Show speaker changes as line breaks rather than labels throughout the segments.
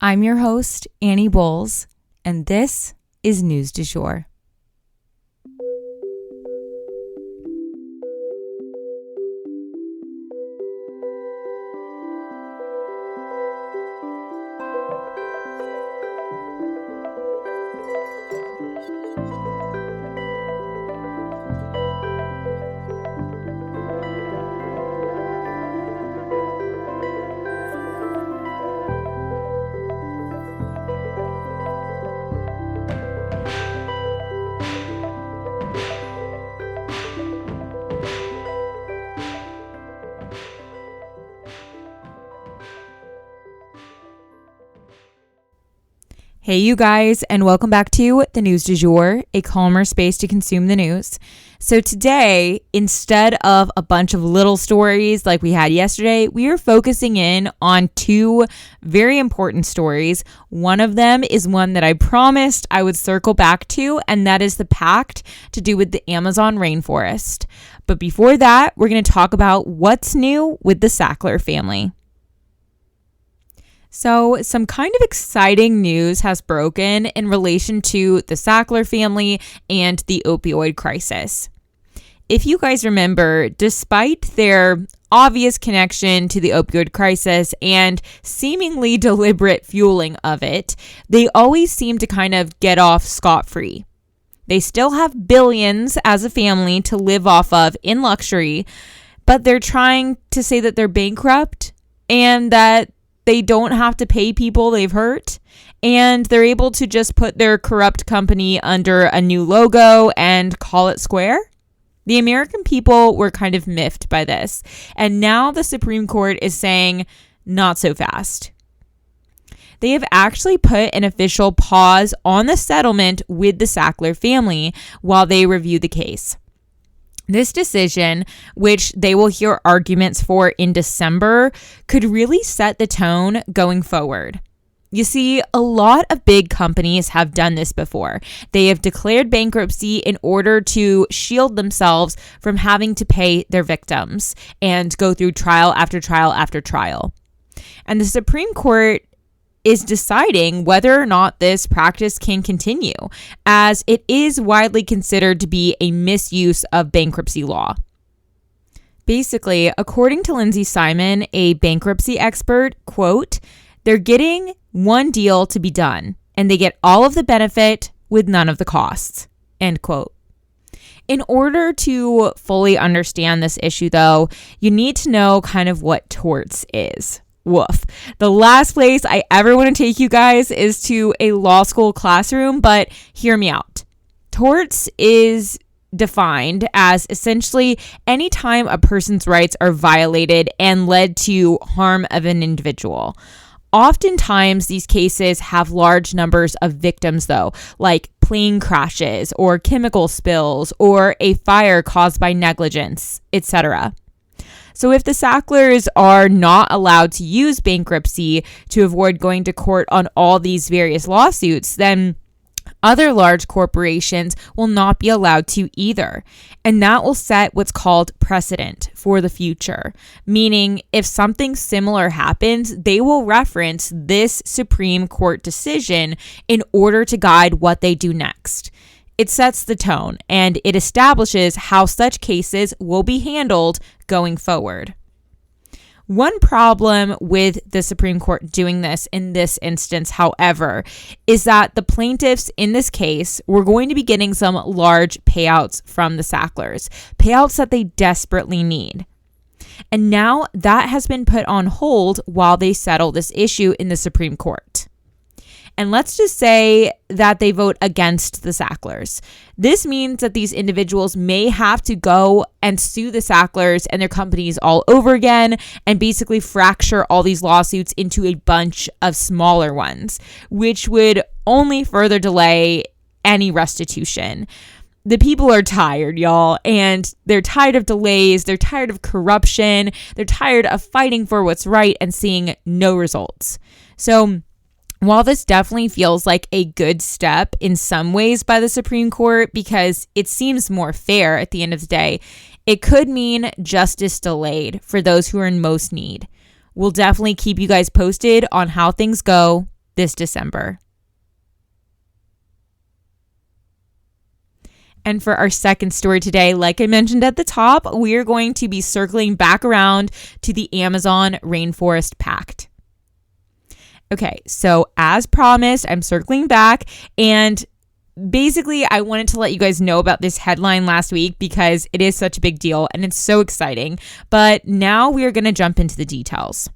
I'm your host, Annie Bowles, and this is News du Jour. Hey you guys, and welcome back to the News du Jour, a calmer space to consume the news. So today, instead of a bunch of little stories like we had yesterday, we are focusing in on two very important stories. One of them is one that I promised I would circle back to, and that is the pact to do with the Amazon rainforest. But before that, we're going to talk about what's new with the Sackler family. So some kind of exciting news has broken in relation to the Sackler family and the opioid crisis. If you guys remember, despite their obvious connection to the opioid crisis and seemingly deliberate fueling of it, they always seem to kind of get off scot-free. They still have billions as a family to live off of in luxury, but they're trying to say that they're bankrupt and that they don't have to pay people they've hurt, and they're able to just put their corrupt company under a new logo and call it square. The American people were kind of miffed by this, and now the Supreme Court is saying, not so fast. They have actually put an official pause on the settlement with the Sackler family while they review the case. This decision, which they will hear arguments for in December, could really set the tone going forward. You see, a lot of big companies have done this before. They have declared bankruptcy in order to shield themselves from having to pay their victims and go through trial after trial after trial. And the Supreme Court is deciding whether or not this practice can continue, as it is widely considered to be a misuse of bankruptcy law. Basically, according to Lindsay Simon, a bankruptcy expert, quote, they're getting one deal to be done, and they get all of the benefit with none of the costs, end quote. In order to fully understand this issue, though, you need to know kind of what torts is. Woof. The last place I ever want to take you guys is to a law school classroom, but hear me out. Torts is defined as essentially any time a person's rights are violated and led to harm of an individual. Oftentimes, these cases have large numbers of victims, though, like plane crashes or chemical spills or a fire caused by negligence, etc. So if the Sacklers are not allowed to use bankruptcy to avoid going to court on all these various lawsuits, then other large corporations will not be allowed to either. And that will set what's called precedent for the future, meaning if something similar happens, they will reference this Supreme Court decision in order to guide what they do next. It sets the tone, and it establishes how such cases will be handled going forward. One problem with the Supreme Court doing this in this instance, however, is that the plaintiffs in this case were going to be getting some large payouts from the Sacklers, payouts that they desperately need. And now that has been put on hold while they settle this issue in the Supreme Court. And let's just say that they vote against the Sacklers. This means that these individuals may have to go and sue the Sacklers and their companies all over again and basically fracture all these lawsuits into a bunch of smaller ones, which would only further delay any restitution. The people are tired, y'all, and they're tired of delays, they're tired of corruption, they're tired of fighting for what's right and seeing no results. So while this definitely feels like a good step in some ways by the Supreme Court because it seems more fair at the end of the day, it could mean justice delayed for those who are in most need. We'll definitely keep you guys posted on how things go this December. And for our second story today, like I mentioned at the top, we are going to be circling back around to the Amazon Rainforest Pact. Okay, so as promised, I'm circling back, and basically I wanted to let you guys know about this headline last week because it is such a big deal and it's so exciting. But now we are going to jump into the details.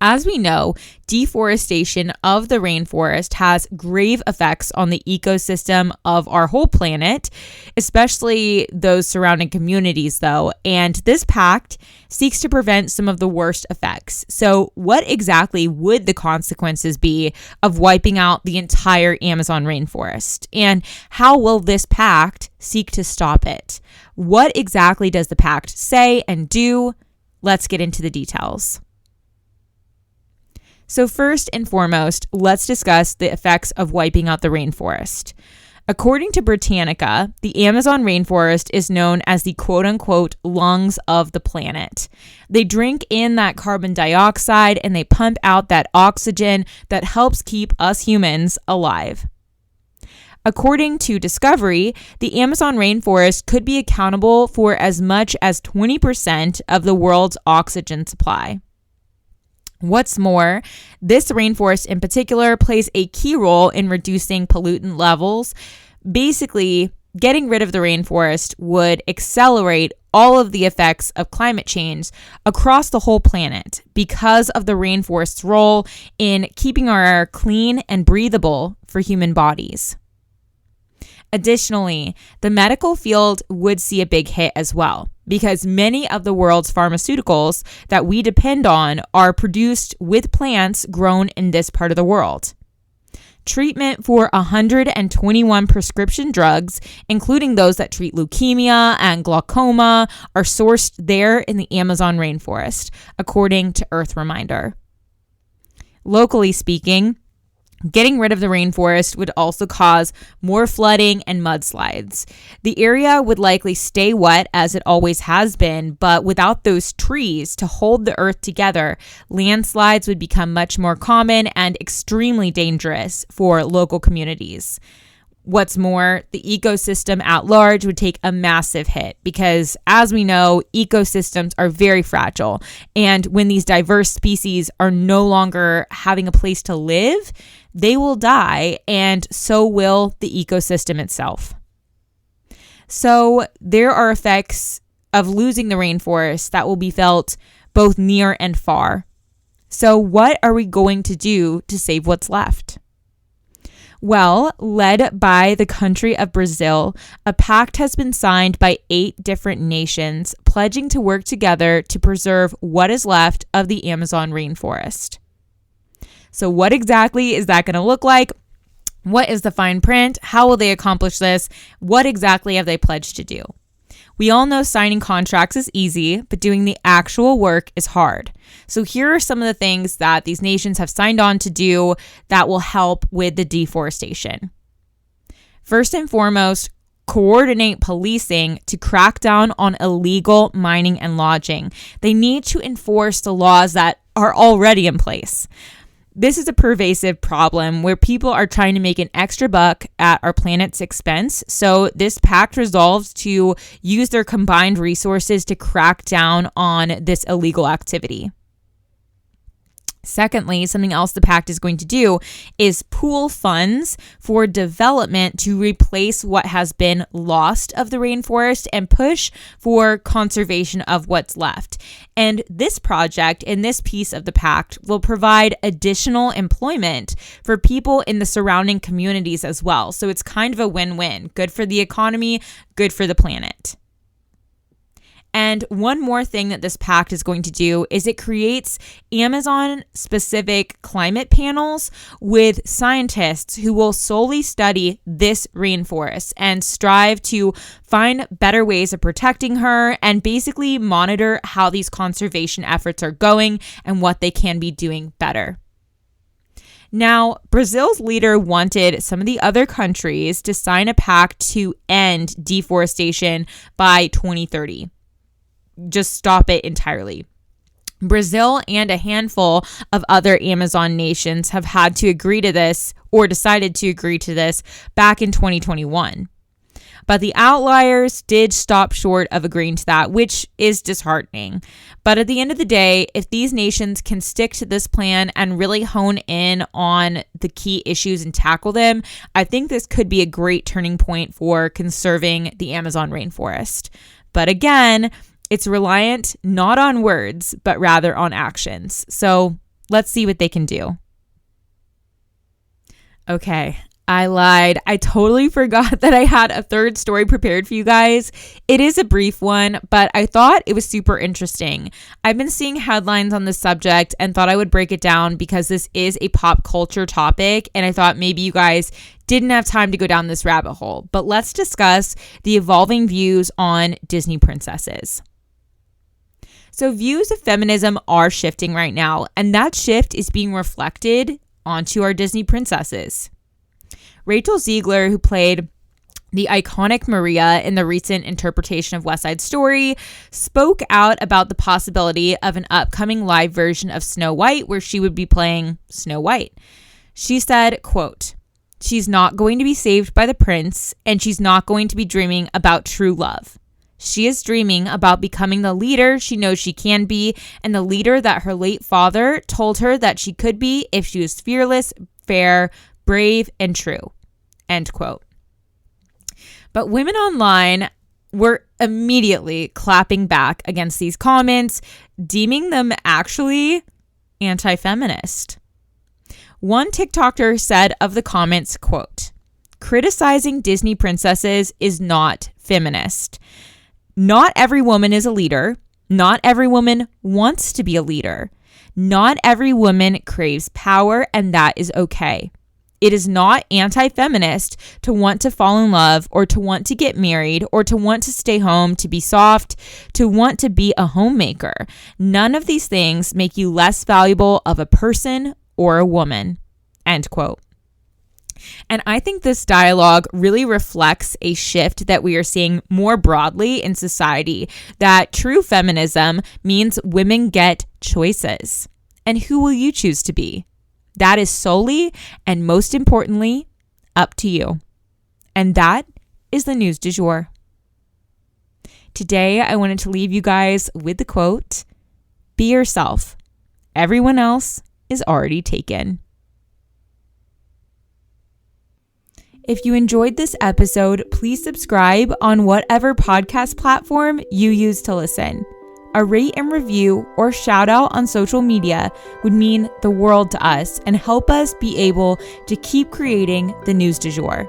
As we know, deforestation of the rainforest has grave effects on the ecosystem of our whole planet, especially those surrounding communities, though. And this pact seeks to prevent some of the worst effects. So, what exactly would the consequences be of wiping out the entire Amazon rainforest? And how will this pact seek to stop it? What exactly does the pact say and do? Let's get into the details. So first and foremost, let's discuss the effects of wiping out the rainforest. According to Britannica, the Amazon rainforest is known as the quote-unquote lungs of the planet. They drink in that carbon dioxide and they pump out that oxygen that helps keep us humans alive. According to Discovery, the Amazon rainforest could be accountable for as much as 20% of the world's oxygen supply. What's more, this rainforest in particular plays a key role in reducing pollutant levels. Basically, getting rid of the rainforest would accelerate all of the effects of climate change across the whole planet because of the rainforest's role in keeping our air clean and breathable for human bodies. Additionally, the medical field would see a big hit as well, because many of the world's pharmaceuticals that we depend on are produced with plants grown in this part of the world. Treatment for 121 prescription drugs, including those that treat leukemia and glaucoma, are sourced there in the Amazon rainforest, according to Earth Reminder. Locally speaking, getting rid of the rainforest would also cause more flooding and mudslides. The area would likely stay wet as it always has been, but without those trees to hold the earth together, landslides would become much more common and extremely dangerous for local communities. What's more, the ecosystem at large would take a massive hit because, as we know, ecosystems are very fragile. And when these diverse species are no longer having a place to live, they will die, and so will the ecosystem itself. So there are effects of losing the rainforest that will be felt both near and far. So what are we going to do to save what's left? Well, led by the country of Brazil, a pact has been signed by 8 different nations pledging to work together to preserve what is left of the Amazon rainforest. So what exactly is that going to look like? What is the fine print? How will they accomplish this? What exactly have they pledged to do? We all know signing contracts is easy, but doing the actual work is hard. So here are some of the things that these nations have signed on to do that will help with the deforestation. First and foremost, coordinate policing to crack down on illegal mining and lodging. They need to enforce the laws that are already in place. This is a pervasive problem where people are trying to make an extra buck at our planet's expense. So this pact resolves to use their combined resources to crack down on this illegal activity. Secondly, something else the pact is going to do is pool funds for development to replace what has been lost of the rainforest and push for conservation of what's left. And this project and this piece of the pact will provide additional employment for people in the surrounding communities as well. So it's kind of a win-win. Good for the economy, good for the planet. And one more thing that this pact is going to do is it creates Amazon-specific climate panels with scientists who will solely study this rainforest and strive to find better ways of protecting her and basically monitor how these conservation efforts are going and what they can be doing better. Now, Brazil's leader wanted some of the other countries to sign a pact to end deforestation by 2030. Just stop it entirely. Brazil and a handful of other Amazon nations have had to agree to this or decided to agree to this back in 2021. But the outliers did stop short of agreeing to that, which is disheartening. But at the end of the day, if these nations can stick to this plan and really hone in on the key issues and tackle them, I think this could be a great turning point for conserving the Amazon rainforest. But again, it's reliant not on words, but rather on actions. So let's see what they can do. Okay, I lied. I totally forgot that I had a third story prepared for you guys. It is a brief one, but I thought it was super interesting. I've been seeing headlines on this subject and thought I would break it down because this is a pop culture topic, and I thought maybe you guys didn't have time to go down this rabbit hole. But let's discuss the evolving views on Disney princesses. So views of feminism are shifting right now, and that shift is being reflected onto our Disney princesses. Rachel Ziegler, who played the iconic Maria in the recent interpretation of West Side Story, spoke out about the possibility of an upcoming live version of Snow White where she would be playing Snow White. She said, quote, "She's not going to be saved by the prince, and she's not going to be dreaming about true love. She is dreaming about becoming the leader she knows she can be, and the leader that her late father told her that she could be if she was fearless, fair, brave, and true." End quote. But women online were immediately clapping back against these comments, deeming them actually anti-feminist. One TikToker said of the comments, quote, "Criticizing Disney princesses is not feminist. Not every woman is a leader. Not every woman wants to be a leader. Not every woman craves power, and that is okay. It is not anti-feminist to want to fall in love or to want to get married or to want to stay home, to be soft, to want to be a homemaker. None of these things make you less valuable of a person or a woman." End quote. And I think this dialogue really reflects a shift that we are seeing more broadly in society, that true feminism means women get choices. And who will you choose to be? That is solely and most importantly up to you. And that is the news du jour. Today, I wanted to leave you guys with the quote, "Be yourself. Everyone else is already taken." If you enjoyed this episode, please subscribe on whatever podcast platform you use to listen. A rate and review or shout out on social media would mean the world to us and help us be able to keep creating the news du jour.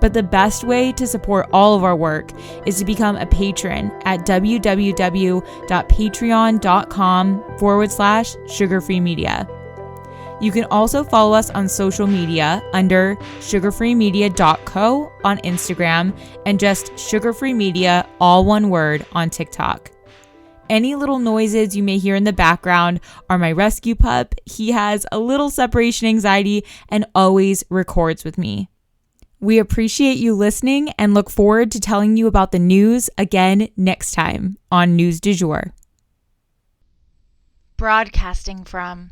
But the best way to support all of our work is to become a patron at www.patreon.com/sugarfreemedia. You can also follow us on social media under sugarfreemedia.co on Instagram and just sugarfreemedia, all one word, on TikTok. Any little noises you may hear in the background are my rescue pup. He has a little separation anxiety and always records with me. We appreciate you listening and look forward to telling you about the news again next time on News du Jour.
Broadcasting from